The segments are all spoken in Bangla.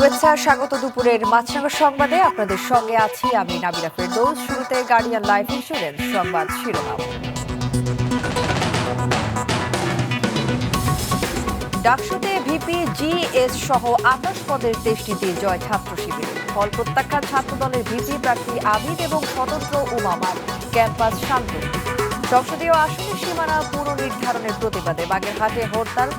শুভেচ্ছা, স্বাগত দুপুরের মাছরাঙা সংবাদে। আপনাদের সঙ্গে আছি আমি নাবিলা ফেরদৌস। শুরুতে গার্ডিয়ান লাইফ ইন্স্যুরেন্স সংবাদ শিরোনাম। ডাকসুতে ভিপি জিএস সহ ২৮ পদের ২৩টিতে জয় ছাত্র শিবিরে। ফল প্রত্যাখ্যান ছাত্রদলের ভিপি প্রার্থী আবিদ এবং স্বতন্ত্র উমামার। ক্যাম্পাস শান্ত। সংসদীয় আসনের সীমানা পুনর্নির্ধারণের প্রতিবাদে বাগেরহাটে হরতাল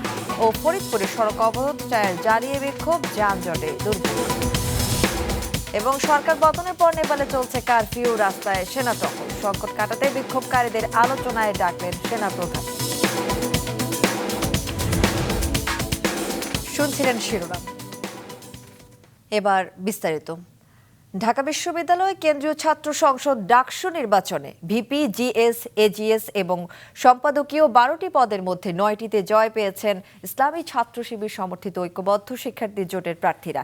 ও ফরিদপুরে সড়ক অবরোধ, টায়ার জ্বালিয়ে বিক্ষোভ, যানজটে দুর্ভোগ। এবং সরকার পতনের পর নেপালে চলছে কারফিউ, রাস্তায় সেনা টহল। সংকট কাটাতে বিক্ষোভকারীদের আলোচনায় ডাকলেন সেনাপ্রধান। শুনছিলেন শিরোনাম, এবার বিস্তারিত। ঢাকা বিশ্ববিদ্যালয় কেন্দ্রীয় ছাত্র সংসদ ডাকসু নির্বাচনে ভিপি, জিএস, এজিএস এবং সম্পাদকীয় ১২টি পদের মধ্যে ৯টিতে জয় পেয়েছেন ইসলামী ছাত্র শিবির সমর্থিত ঐক্যবদ্ধ শিক্ষার্থী জোটের প্রার্থীরা।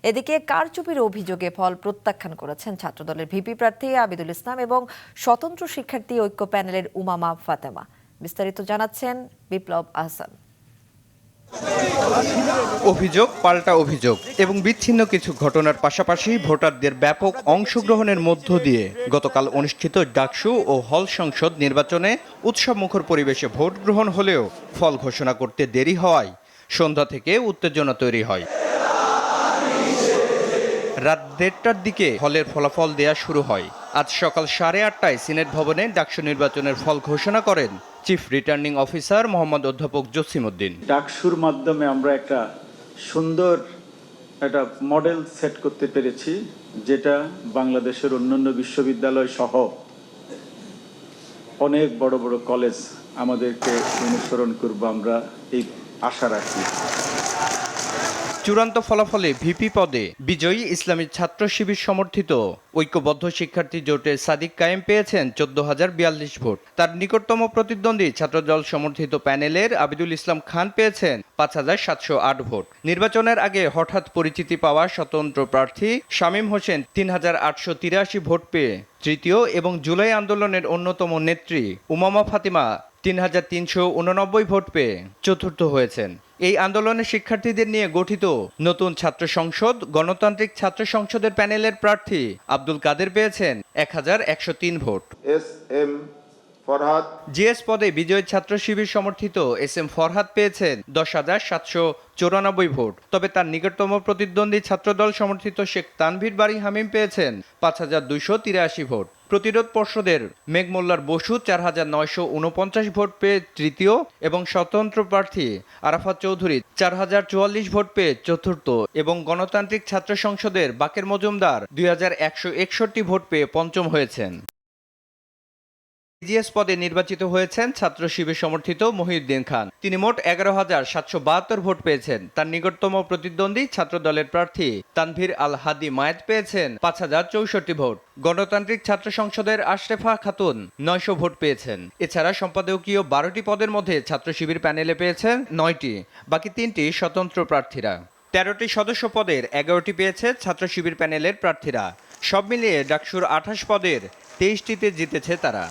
এদিকে কারচুপির অভিযোগে ফল প্রত্যাখ্যান করেছেন ছাত্রদলের ভিপি প্রার্থী আবিদুল ইসলাম এবং স্বতন্ত্র শিক্ষার্থী ঐক্য প্যানেলের উমামা ফাতেমা। বিস্তারিত জানাচ্ছেন বিপ্লব আহসান। অভিযোগ পাল্টা অভিযোগ এবং বিচ্ছিন্ন কিছু ঘটনার পাশাপাশি ভোটারদের ব্যাপক অংশগ্রহণের মধ্য দিয়ে গতকাল অনুষ্ঠিত ডাকসু ও হল সংসদ নির্বাচনে উৎসবমুখর পরিবেশে ভোট গ্রহণ হলেও ফল ঘোষণা করতে দেরি হওয়ায় সন্ধ্যা থেকে উত্তেজনা তৈরি হয়। রাত ১:৩০টার দিকে হলের ফলাফল দেয়া শুরু হয়। আজ সকাল ৮:৩০টায় সিনেট ভবনে ডাকসু নির্বাচনের ফল ঘোষণা করেন চিফ রিটার্নিং অফিসার মোহাম্মদ অধ্যাপক জসিমউদ্দিন। ডাকসুর মাধ্যমে আমরা একটা সুন্দর একটা মডেল সেট করতে পেরেছি, যেটা বাংলাদেশের অন্যান্য বিশ্ববিদ্যালয় সহ অনেক বড় বড় কলেজ আমাদেরকে অনুসরণ করব, আমরা এই আশা রাখি। চূড়ান্ত ফলাফলে ভিপি পদে বিজয়ী ইসলামী ছাত্র শিবির সমর্থিত ঐক্যবদ্ধ শিক্ষার্থী জোটের সাদিক কায়েম পেয়েছেন ১৪,০৪২ ভোট। তার নিকটতম প্রতিদ্বন্দ্বী ছাত্রদল সমর্থিত প্যানেলের আবিদুল ইসলাম খান পেয়েছেন ৫,৭০৮ ভোট। নির্বাচনের আগে হঠাৎ পরিচিতি পাওয়া স্বতন্ত্র প্রার্থী শামীম হোসেন ৩,৮৮৩ ভোট পেয়ে তৃতীয় এবং জুলাই আন্দোলনের অন্যতম নেত্রী উমামা ফাতিমা ৩,৩৮৯ ভোট পেয়ে চতুর্থ হয়েছেন। এই আন্দোলনের শিক্ষার্থীদের নিয়ে গঠিত নতুন ছাত্র সংসদ গণতান্ত্রিক ছাত্র সংসদের প্যানেলের প্রার্থী আব্দুল কাদের পেয়েছেন ১,১০৩ ভোট। জিএস পদে বিজয়ী ছাত্র শিবির সমর্থিত এস.এম. ফরহাদ পেয়েছেন ১০,৭৯৪ ভোট। তবে তার নিকটতম প্রতিদ্বন্দ্বী ছাত্রদল সমর্থিত শেখ তানভীর বারী হামিম পেয়েছেন ৫,২৮৩ ভোট। প্রতিরোধ পর্ষদের মেঘমোল্লার বসু ৪,৯৪৯ ভোট পেয়ে তৃতীয় এবং স্বতন্ত্র প্রার্থী আরাফাত চৌধুরী ৪,০৪৪ ভোট পেয়ে চতুর্থ এবং গণতান্ত্রিক ছাত্র সংসদের বাকের মজুমদার ২,১৬১ ভোট পেয়ে পঞ্চম হয়েছেন। জিএস পদে নির্বাচিত হয়েছেন ছাত্র শিবির সমর্থিত মহিউদ্দিন খান। তিনি মোট ১১,৭৭২ ভোট পেয়েছেন। তার নিকটতম প্রতিদ্বন্দ্বী ছাত্রদলের প্রার্থী তানভীর আল হাদি মায়েত পেয়েছেন ৫,০৬৪ ভোট। গণতান্ত্রিক ছাত্র সংসদের আশরেফা খাতুন ৯০০ ভোট পেয়েছেন। এছাড়া সম্পাদকীয় ১২টি পদের মধ্যে ছাত্র শিবির প্যানেলে পেয়েছেন ৯টি, বাকি 3টি স্বতন্ত্র প্রার্থীরা। ১৩টি সদস্য পদের 11টি পেয়েছে ছাত্র শিবির প্যানেলের প্রার্থীরা। সব মিলিয়ে ডাকসুর ২৮ পদের ২৩টিতে জিতেছে তারা।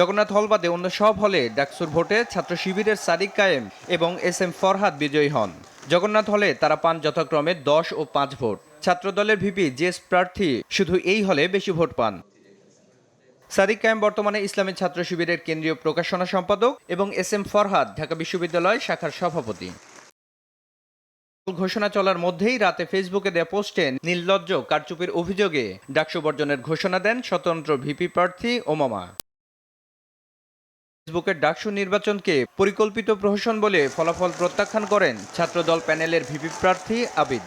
জগন্নাথ হল বাদে অন্য সব হলে ডাকসুর ভোটে ছাত্র শিবিরের সাদিক কায়েম এবং এস.এম. ফরহাদ বিজয়ী হন। জগন্নাথ হলে তারা পান যথাক্রমে ১০ ও ৫ ভোট। ছাত্রদলের ভিপি জিএস প্রার্থী শুধু এই হলে বেশি ভোট পান। সাদিক কায়েম বর্তমানে ইসলামী ছাত্র শিবিরের কেন্দ্রীয় প্রকাশনা সম্পাদক এবং এস.এম. ফরহাদ ঢাকা বিশ্ববিদ্যালয় শাখার সভাপতি। ঘোষণা চলার মধ্যেই রাতে ফেসবুকে দেয়া পোস্টে নির্লজ্জ কারচুপির অভিযোগে ডাকসু বর্জনের ঘোষণা দেন স্বতন্ত্র ভিপি প্রার্থী ওমামা। ফেসবুকের ডাকসু নির্বাচনকে পরিকল্পিত প্রহসন বলে ফলাফল প্রত্যাখ্যান করেন ছাত্রদল প্যানেলের ভিপি প্রার্থী আবিদ।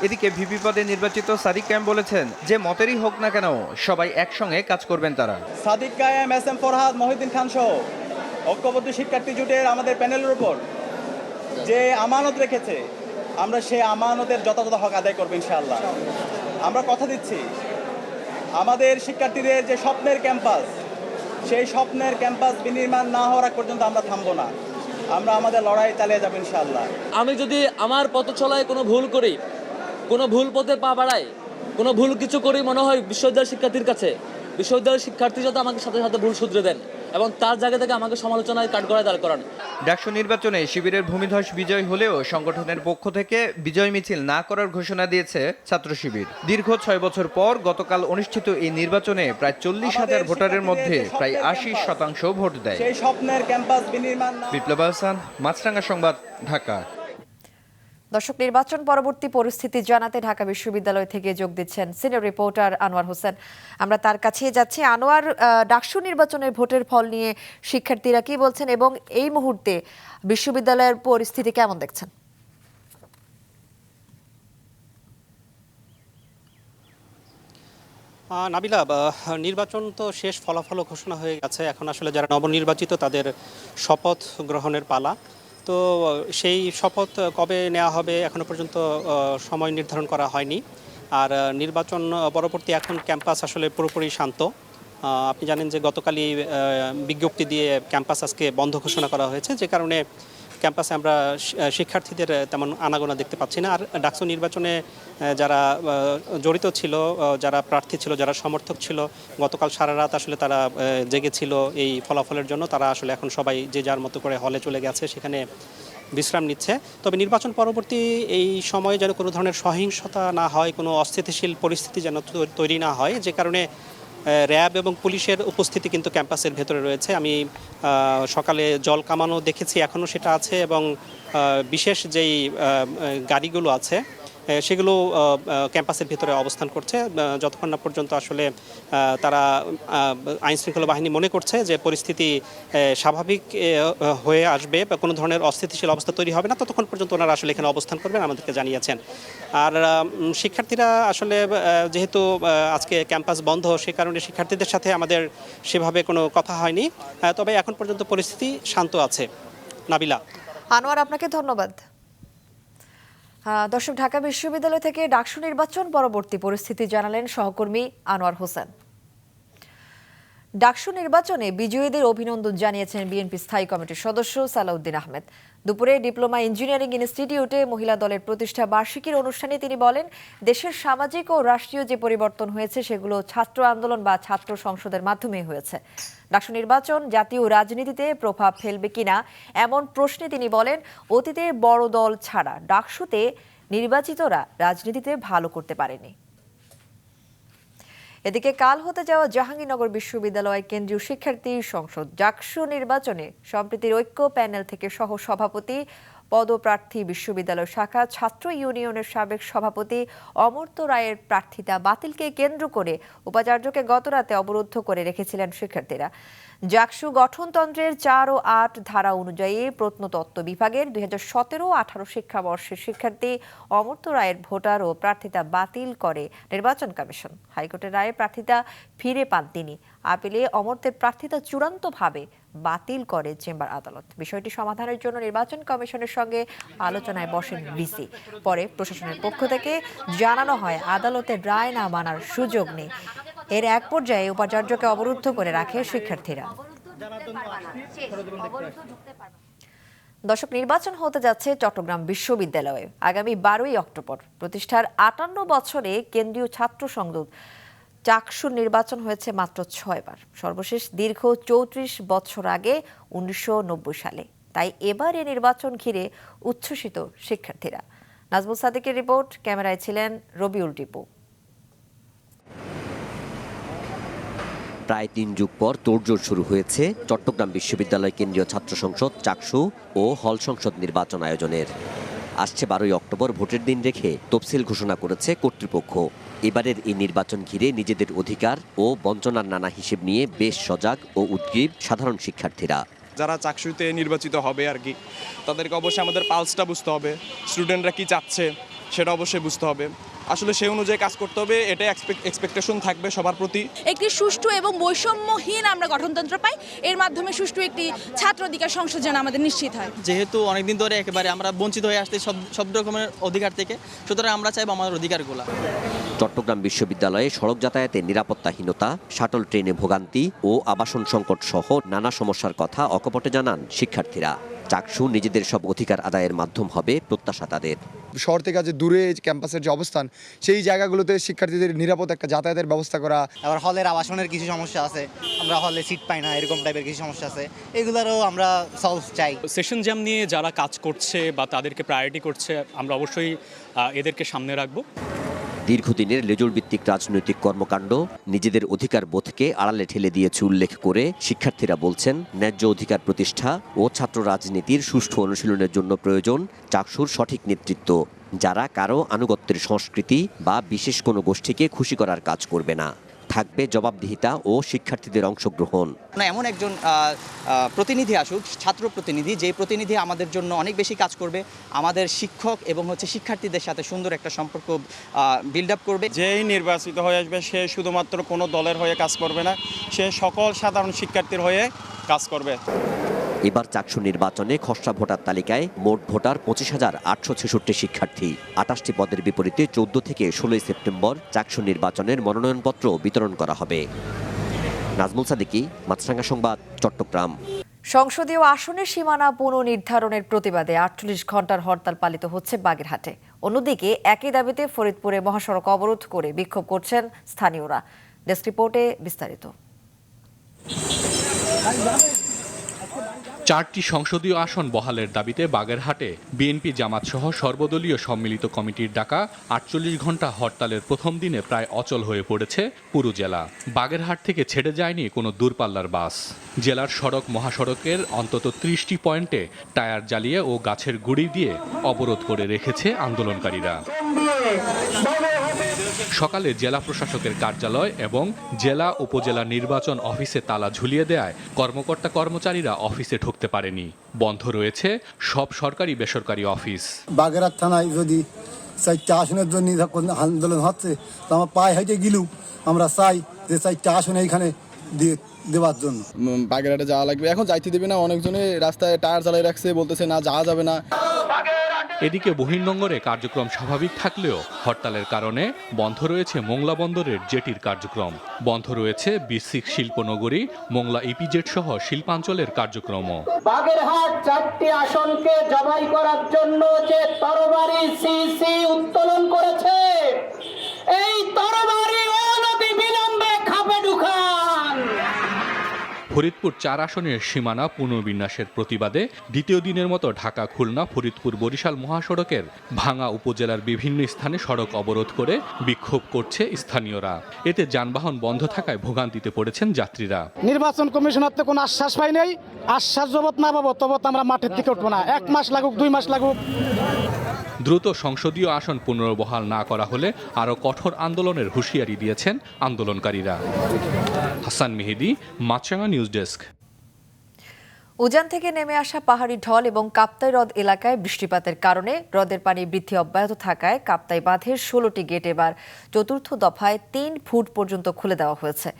এদিকে ভিপি পদে নির্বাচিত সাদিক কায়েম বলেছেন, যে মতেরই হোক না কেন সবাই একসঙ্গে কাজ করবেন তারা। সাদিক কায়েম, এস.এম. ফরহাদ, মহিউদ্দিন খান সহ ঐক্যবদ্ধ শিক্ষার্থী জোটের আমাদের প্যানেলের উপর যে আমানত রেখেছে, আমরা সেই আমানতের যথাযথ হক আদায় করবো ইনশাআল্লাহ। আমরা কথা দিচ্ছি, আমাদের শিক্ষার্থীদের যে স্বপ্নের ক্যাম্পাস, সেই স্বপ্নের ক্যাম্পাস বিনির্মাণ না হওয়ার আগ পর্যন্ত আমরা থামবো না। আমরা আমাদের লড়াই চালিয়ে যাবো ইনশাআল্লাহ। আমি যদি আমার পথ চলায় কোনো ভুল করি, কোনো ভুল পথে পা বাড়াই, কোনো ভুল কিছু করি, মনে হয় বিশ্ববিদ্যালয় শিক্ষার্থীর কাছে বিশ্ববিদ্যালয়ের শিক্ষার্থী যাতে আমাকে সাথে সাথে ভুল শুধরে দেন এবং তার জায়গা থেকে আমাকে সমালোচনায় কাঠগড়ায় দাঁড় করান। ডাকসু নির্বাচনে শিবিরের ভূমিধস বিজয় হলেও সংগঠনের পক্ষ থেকে বিজয় মিছিল না করার ঘোষণা দিয়েছে ছাত্র শিবির। দীর্ঘ 6 বছর পর গতকাল অনুষ্ঠিত এই নির্বাচনে প্রায় 40,000 ভোটারের মধ্যে প্রায় 80% ভোট দেয়। সেই স্বপ্নের ক্যাম্পাস বিনির্মাণ বিপ্লব আহসান, মাছরাঙ্গা সংবাদ, ঢাকা। দর্শক, নির্বাচন পরবর্তী পরিস্থিতি জানাতে ঢাকা বিশ্ববিদ্যালয় থেকে যোগ দিচ্ছেন সিনিয়র রিপোর্টার আনোয়ার হোসেন। আমরা তার কাছেই যাচ্ছি। আনোয়ার, ডাকসু নির্বাচনের ভোটের ফল নিয়ে শিক্ষার্থীরা কি বলছেন এবং এই মুহূর্তে বিশ্ববিদ্যালয়ের পরিস্থিতি কেমন দেখছেন? নাবিলা, নির্বাচন তো শেষ, ফলাফল ঘোষণা হয়ে গেছে। এখন আসলে যারা নবনির্বাচিত তাদের শপথ গ্রহণের পালা। তো সেই শপথ কবে নেওয়া হবে এখনো পর্যন্ত সময় নির্ধারণ করা হয়নি। আর নির্বাচন পরবর্তী এখন ক্যাম্পাস আসলে পুরোপুরি শান্ত। আপনি জানেন যে গতকালই বিজ্ঞপ্তি দিয়ে ক্যাম্পাস আজকে বন্ধ ঘোষণা করা হয়েছে, যে কারণে ক্যাম্পাসে আমরা শিক্ষার্থীদের তেমন আনাগোনা দেখতে পাচ্ছি না। আর ডাকসু নির্বাচনে যারা জড়িত ছিল, যারা প্রার্থী ছিল, যারা সমর্থক ছিল, গতকাল সারা রাত আসলে তারা জেগেছিল এই ফলাফলের জন্য। তারা আসলে এখন সবাই যে যার মতো করে হলে চলে গেছে, সেখানে বিশ্রাম নিচ্ছে। তবে নির্বাচন পরবর্তী এই সময়ে যেন কোনো ধরনের সহিংসতা না হয়, কোনো অস্থিতিশীল পরিস্থিতি যেন তৈরি না হয়, যে কারণে র্যাব এবং পুলিশের উপস্থিতি কিন্তু ক্যাম্পাসের ভেতরে রয়েছে। আমি সকালে জল কামানো দেখেছি, এখনও সেটা আছে, এবং বিশেষ যেই গাড়িগুলো আছে সেগুলো ক্যাম্পাসের ভিতরে অবস্থান করছে, যতক্ষণ না পর্যন্ত আসলে তারা আইনশৃঙ্খলা বাহিনী মনে করছে যে পরিস্থিতি স্বাভাবিক হয়ে আসবে বা কোনো ধরনের অস্থিতিশীল অবস্থা তৈরি হবে না, ততক্ষণ পর্যন্ত ওনারা আসলে এখানে অবস্থান করবেন, আমাদেরকে জানিয়েছেন। আর শিক্ষার্থীরা আসলে যেহেতু আজকে ক্যাম্পাস বন্ধ, সে কারণে শিক্ষার্থীদের সাথে আমাদের সেভাবে কোনো কথা হয়নি। তবে এখন পর্যন্ত পরিস্থিতি শান্ত আছে। নাবিলা। আনোয়ার, আপনাকে ধন্যবাদ। দর্শক, ঢাকা বিশ্ববিদ্যালয় থেকে ডাকসু নির্বাচন পরবর্তী পরিস্থিতি জানালেন সহকর্মী আনোয়ার হোসেন। ডাকসু নির্বাচনে বিজয়ীদের অভিনন্দন জানিয়েছেন বিএনপি স্থায়ী কমিটির সদস্য সালাউদ্দিন আহমেদ। দুপুরে ডিপ্লোমা ইঞ্জিনিয়ারিং ইনস্টিটিউটে মহিলা দলের প্রতিষ্ঠা বার্ষিকীর অনুষ্ঠানে তিনি বলেন, দেশের সামাজিক ও রাষ্ট্রীয় যে পরিবর্তন হয়েছে সেগুলো ছাত্র আন্দোলন বা ছাত্র সংসদের মাধ্যমে হয়েছে। ডাকসু নির্বাচন জাতীয় রাজনীতিতে প্রভাব ফেলবে কিনা এমন প্রশ্নে তিনি বলেন, অতীতে বড় দল ছাড়া ডাকসুতে নির্বাচিতরা রাজনীতিতে ভালো করতে পারেনি। এদিকে কাল হতে যাওয়া জাহাঙ্গীরনগর বিশ্ববিদ্যালয় কেন্দ্রীয় শিক্ষার্থী সংসদ ডাকসু নির্বাচনে সম্প্রীতির ঐক্য প্যানেল থেকে সহ সভাপতি পদপ্রার্থী বিশ্ববিদ্যালয় শাখা ছাত্র ইউনিয়নের সাবেক সভাপতি অমর্ত্য রায়ের প্রার্থিতা বাতিলকে কেন্দ্র করে উপাচার্যকে গতরাতে অবরুদ্ধ করে রেখেছিলেন শিক্ষার্থীরা। ডাকসু গঠনতন্ত্রের 4 ও 8 ধারা অনুযায়ী প্রত্নতত্ত্ব বিভাগের 2017-18 শিক্ষাবর্ষের শিক্ষার্থী অমর্ত্য রায়ের ভোটার ও প্রার্থিতা বাতিল করে নির্বাচন কমিশন। হাইকোর্টের রায়ে প্রার্থিতা ফিরে পান তিনি। আপিলে অমর্ত্যের প্রার্থিতা চূড়ান্তভাবে বাতিল করে চেম্বার আদালত। বিষয়টি সমাধানের জন্য নির্বাচন কমিশনের সঙ্গে আলোচনায় বসেন ভিসি। পরে প্রশাসনের পক্ষ থেকে জানানো হয় আদালতের রায় না মানার সুযোগ নেই। এর এক পর্যায়ে উপাচার্যকে অবরুদ্ধ করে রাখে শিক্ষার্থীরা। দর্শক, নির্বাচন হতে যাচ্ছে চট্টগ্রাম বিশ্ববিদ্যালয়ে আগামী 12ই অক্টোবর। প্রতিষ্ঠার 58 বছরে কেন্দ্রীয় ছাত্র সংসদ ডাকসুর নির্বাচন হয়েছে মাত্র 6 বার। সর্বশেষ দীর্ঘ 34 বছর আগে 1990 সালে। তাই এবার এই নির্বাচন ঘিরে উচ্ছ্বসিত শিক্ষার্থীরা। নাজমুল সাদিকের রিপোর্ট, ক্যামেরায় ছিলেন রবিউল টিপু। প্রায় 3 যুগ পর তোড়জোড় শুরু হয়েছে চট্টগ্রাম বিশ্ববিদ্যালয় কেন্দ্রীয় ছাত্র সংসদ ডাকসু ও হল সংসদ নির্বাচন আয়োজনের। আসছে 12ই অক্টোবর ভোটের দিন রেখে তফসিল ঘোষণা করেছে কর্তৃপক্ষ। এবারের এই নির্বাচন ঘিরে নিজেদের অধিকার ও বঞ্চনার নানা হিসেব নিয়ে বেশ সজাগ ও উদ্গ্রীব সাধারণ শিক্ষার্থীরা। যারা চাকসুতে নির্বাচিত হবে আর কি, তাদেরকে অবশ্যই আমাদের পালসটা বুঝতে হবে, স্টুডেন্টরা কি চাচ্ছে সেটা অবশ্যই বুঝতে হবে। আসলে সেই অনুযায়ী কাজ করতে হবে, এটাই এক্সপেকটেশন থাকবে সবার প্রতি। একটি সুষ্ঠু এবং বৈষম্যহীন আমরা গঠনতন্ত্র পাই, এর মাধ্যমে সুষ্ঠু একটি ছাত্র অধিকার সংসদ যেন আমাদের নিশ্চিত হয়। যেহেতু অনেকদিন ধরে একেবারে আমরা বঞ্চিত হয়ে আসছি সব রকমের অধিকার থেকে, সুতরাং আমরা চাইব আমাদের অধিকারগুলো। চট্টগ্রাম বিশ্ববিদ্যালয়ে সড়ক যাতায়াতে নিরাপত্তাহীনতা, শাটল ট্রেনে ভোগান্তি ও আবাসন সংকট সহ নানা সমস্যার কথা অকপটে জানান শিক্ষার্থীরা। চাকসু নিজেদের সব অধিকার আদায়ের মাধ্যম হবে প্রত্যাশা তাদের। শহর থেকে যে দূরে ক্যাম্পাসের যে অবস্থান, সেই জায়গাগুলোতে শিক্ষার্থীদের নিরাপদ একটা যাতায়াতের ব্যবস্থা করা। আবার হলের আবাসনের কিছু সমস্যা আছে, আমরা হলে সিট পাই না, এরকম টাইপের কিছু সমস্যা আছে, এগুলোরও আমরা সলভ চাই। সেশন জ্যাম নিয়ে যারা কাজ করছে বা তাদেরকে প্রায়োরিটি করছে, আমরা অবশ্যই এদেরকে সামনে রাখবো। দীর্ঘদিনের লেজুর ভিত্তিক রাজনৈতিক কর্মকাণ্ড নিজেদের অধিকার বোধকে আড়ালে ঠেলে দিয়েছে উল্লেখ করে শিক্ষার্থীরা বলছেন, ন্যায্য অধিকার প্রতিষ্ঠা ও ছাত্র রাজনীতির সুষ্ঠু অনুশীলনের জন্য প্রয়োজন চাকসুর সঠিক নেতৃত্ব, যারা কারো আনুগত্যের সংস্কৃতি বা বিশেষ কোনো গোষ্ঠীকে খুশি করার কাজ করবে না। থাকবে জবাবদিহিতা ও শিক্ষার্থীদের অংশগ্রহণ। এমন একজন প্রতিনিধি আসুক, ছাত্র প্রতিনিধি, যে প্রতিনিধি আমাদের জন্য অনেক বেশি কাজ করবে, আমাদের শিক্ষক এবং শিক্ষার্থীদের সাথে সুন্দর একটা সম্পর্ক বিল্ড আপ করবে। যেই নির্বাচিত হয়ে আসবে সে শুধুমাত্র কোনো দলের হয়ে কাজ করবে না, সে সকল সাধারণ শিক্ষার্থীর হয়ে কাজ করবে। এবার চাকসু নির্বাচনে খসড়া ভোটার তালিকায় মোট ভোটার 25,866 শিক্ষার্থী। 28টি পদের বিপরীতে 14 থেকে 16 সেপ্টেম্বর চাকসু নির্বাচনের মনোনয়নপত্র বিতরণ করা হবে। নাজমুল সাদিকি, মাছরাঙ্গা সংবাদ, চট্টগ্রাম। সংসদীয় আসনের সীমানা পুনর্নির্ধারণের প্রতিবাদে 48 ঘণ্টার হরতাল পালিত হচ্ছে বাগেরহাটে। অন্যদিকে একই দাবিতে ফরিদপুরে মহাসড়ক অবরোধ করে বিক্ষোভ করছেন স্থানীয়রা। ডেস্ক রিপোর্টে বিস্তারিত। 4টি সংসদীয় আসন বহালের দাবিতে বাগেরহাটে বিএনপি জামাত সহ সর্বদলীয় সম্মিলিত কমিটির ডাকা 48 ঘণ্টা হরতালের প্রথম দিনে প্রায় অচল হয়ে পড়েছে পুরো জেলা। বাগেরহাট থেকে ছেড়ে যায়নি কোনো দূরপাল্লার বাস। জেলার সড়ক মহাসড়কের অন্তত 30টি পয়েন্টে টায়ার জ্বালিয়ে ও গাছের গুঁড়ি দিয়ে অবরোধ করে রেখেছে আন্দোলনকারীরা। সকালে জেলা প্রশাসকের কার্যালয় এবং জেলা উপজেলা নির্বাচন অফিসে তালা ঝুলিয়ে দেয় কর্মকর্তা কর্মচারীরা অফিসে ঢুকতে পারেনি। বন্ধ রয়েছে সব সরকারি বেসরকারি অফিস। বাগেরহাট থানায় যদি 4টা আসনের জন্য আন্দোলন হচ্ছে, তো আমার পায়ে হেঁটে গেলেও আমরা চাই যে 4টা আসন এইখানে দিয়ে দেওয়ার জন্য। বাগেরহাটে যাওয়া লাগবে, এখন যাইতে দেবে না। অনেকজনে রাস্তায় টায়ার জ্বালিয়ে রাখছে, বলতেছে না যাওয়া যাবে না। এদিকে বহির্নোঙরে কার্যক্রম স্বাভাবিক থাকলেও হরতালের কারণে বন্ধ রয়েছে মোংলা বন্দরের জেটির কার্যক্রম। বন্ধ রয়েছে বিশ্বিক শিল্পনগরী মোংলা ইপিজেট সহ শিল্পাঞ্চলের কার্যক্রমও। বাগেরহাট 4টি আসনকে জবাই করার জন্য যে তরবারি সিসি উত্তোলন করেছে, এই তরবারি অনতি বিলম্বে খাপে ঢুকান। ফরিদপুর 4 আসনের সীমানা পুনর্বিন্যাসের প্রতিবাদে দ্বিতীয় দিনের মতো ঢাকা খুলনা ফরিদপুর বরিশাল মহাসড়কের ভাঙা উপজেলার বিভিন্ন স্থানে সড়ক অবরোধ করে বিক্ষোভ করছে স্থানীয়রা। এতে যানবাহন বন্ধ থাকায় ভোগান্তিতে পড়েছেন যাত্রীরা। নির্বাচন কমিশনার তো কোনো আশ্বাস পাই নাই, আশ্বাস জবত না পাবো তবত আমরা মাঠের দিকে উঠবো না। 1 মাস লাগুক 2 মাস লাগুক। দ্রুত সংসদীয় আসন পুনর্বহাল না করা হলে আরও কঠোর আন্দোলনের হুঁশিয়ারি দিয়েছেন আন্দোলনকারীরা। হাসান মেহেদি, মাছরাঙা নিউজ ডেস্ক। উজান থেকে নেমে আসা পাহাড়ি ঢল এবং কাপ্তাই হ্রদ এলাকায় বৃষ্টিপাতের কারণে হ্রদের পানি বৃদ্ধি অব্যাহত থাকায় কাপ্তাই বাঁধের 16টি গেট এবার চতুর্থ দফায় 3 ফুট পর্যন্ত খুলে দেওয়া হয়েছে।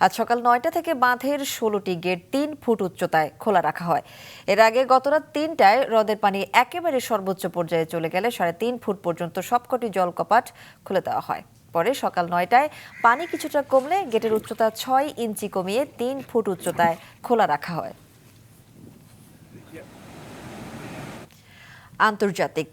আজ সকাল 9টা থেকে বাঁধের 16টি গেট 3 ফুট উচ্চতায় খোলা রাখা হয়। এর আগে গতরাত 3টায় হ্রদের পানি একেবারে সর্বোচ্চ পর্যায়ে চলে গেলে 3.5 ফুট পর্যন্ত সবকটি জলকপাট খুলে দেওয়া হয়। পরে সকাল 9টায় পানি কিছুটা কমলে গেটের উচ্চতা 6 ইঞ্চি কমিয়ে 3 ফুট উচ্চতায় খোলা রাখা হয়। আন্তর্জাতিক।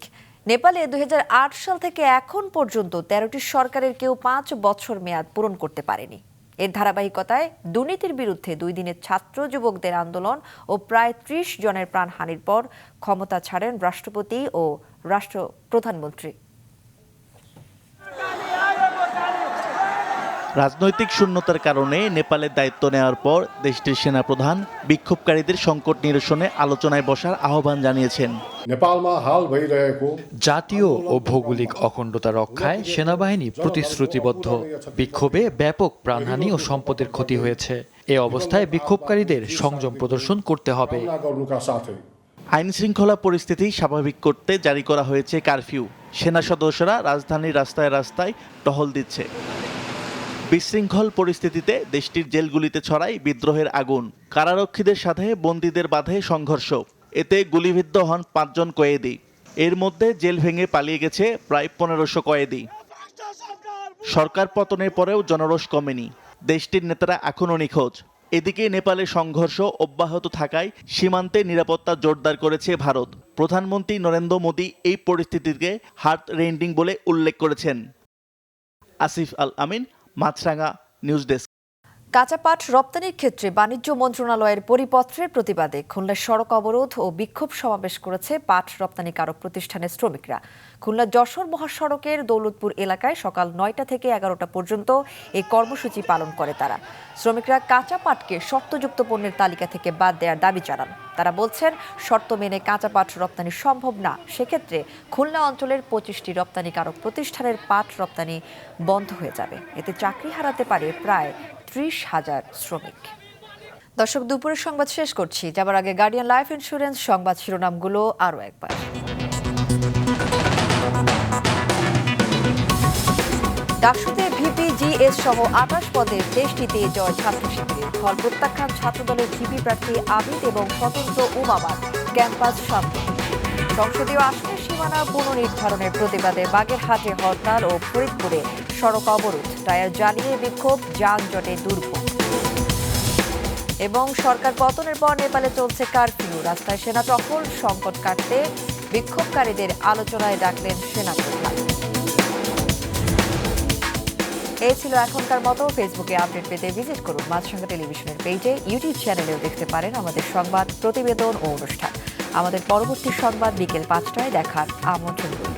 নেপালে 2008 সাল থেকে এখন পর্যন্ত 13টি সরকারের কেউ 5 বছর মেয়াদ পূরণ করতে পারেনি। এর ধারাবাহিকতায় দুর্নীতির বিরুদ্ধে 2 দিনের ছাত্র যুবকদের আন্দোলন ও প্রায় 30 জনের প্রাণহানির পর ক্ষমতা ছাড়েন রাষ্ট্রপতি ও প্রধানমন্ত্রী। রাজনৈতিক শূন্যতার কারণে নেপালের দায়িত্ব নেওয়ার পর দেশটির সেনাপ্রধান বিক্ষোভকারীদের সংকট নিরসনে আলোচনায় বসার আহ্বান জানিয়েছেন। জাতীয় ও ভৌগোলিক অখণ্ডতা রক্ষায় সেনাবাহিনী প্রতিশ্রুতিবদ্ধ। বিক্ষোভে ব্যাপক প্রাণহানি ও সম্পদের ক্ষতি হয়েছে। এ অবস্থায় বিক্ষোভকারীদের সংযম প্রদর্শন করতে হবে। আইন শৃঙ্খলা পরিস্থিতি স্বাভাবিক করতে জারি করা হয়েছে কারফিউ। সেনা সদস্যরা রাজধানীর রাস্তায় রাস্তায় টহল দিচ্ছে। বিশৃঙ্খল পরিস্থিতিতে দেশটির জেলগুলিতে ছড়ায় বিদ্রোহের আগুন। কারারক্ষীদের সাথে বন্দীদের বাঁধে সংঘর্ষ। এতে গুলিবিদ্ধ হন 5 জন কয়েদি। এর মধ্যে জেল ভেঙে পালিয়ে গেছে প্রায় 1500 কয়েদি। সরকার পতনের পরেও জনরোষ কমেনি। দেশটির নেতারা এখনও নিখোঁজ। এদিকে নেপালে সংঘর্ষ অব্যাহত থাকায় সীমান্তে নিরাপত্তা জোরদার করেছে ভারত। প্রধানমন্ত্রী নরেন্দ্র মোদী এই পরিস্থিতিকে হার্ট রেন্ডিং বলে উল্লেখ করেছেন। আসিফ আল আমিন, মাছরাঙা নিউজ ডেস্ক। কাঁচা পাট রপ্তানির ক্ষেত্রে বাণিজ্য মন্ত্রণালয়ের পরিপত্রের প্রতিবাদে খুলনায় সড়ক অবরোধ ও বিক্ষোভ সমাবেশ করেছে পাট রপ্তানিকারক প্রতিষ্ঠানের শ্রমিকরা। খুলনা যশোর মহাসড়কের দৌলতপুর এলাকায় সকাল 9টা থেকে 11টা পর্যন্ত এই কর্মসূচি পালন করে তারা। শ্রমিকরা কাঁচা পাটকে শর্তযুক্ত পণ্যের তালিকা থেকে বাদ দেওয়ার দাবি জানান। তারা বলছেন, শর্ত মেনে কাঁচা পাট রপ্তানি সম্ভব না। সেক্ষেত্রে খুলনা অঞ্চলের 25টি রপ্তানিকারক প্রতিষ্ঠানের পাট রপ্তানি বন্ধ হয়ে যাবে। এতে চাকরি হারাতে পারে প্রায় 30,000 শ্রমিক। দর্শক, দুপুরের সংবাদ শেষ করছি। যাবার আগে গার্ডিয়ান লাইফ ইন্স্যুরেন্স সংবাদ শিরোনামগুলো আরও একবার। ডাকসুতে ভিপি জিএস সহ 28 পদের 23টিতে জয় ছাত্র শিবিরের। ফল প্রত্যাখ্যান ছাত্রদলের ভিপি প্রার্থী আবিদ এবং স্বতন্ত্র উমামার। ক্যাম্পাস শান্ত। সংসদীয় আসনের সীমানা পুনর্নির্ধারণের প্রতিবাদে বাগেরহাটে হরতাল ও ফরিদপুরে সড়ক অবরোধ। টায়ার জ্বালিয়ে বিক্ষোভ, যানজটে দুর্ভোগ। এবং সরকার পতনের পর নেপালে চলছে কারফিউ। রাস্তায় সেনা টহল। সংকট কাটতে বিক্ষোভকারীদের আলোচনায় ডাকলেন সেনাপ্রধান। এই ছিল এখনকার মতো। ফেসবুকে আপডেট পেতে ভিজিট করুন মাছরাঙা টেলিভিশনের পেজে। ইউটিউব চ্যানেলেও দেখতে পারেন আমাদের সংবাদ, প্রতিবেদন ও অনুষ্ঠান। আমাদের পরবর্তী সংবাদ বিকেল 5টায় দেখার আমন্ত্রণ রইল।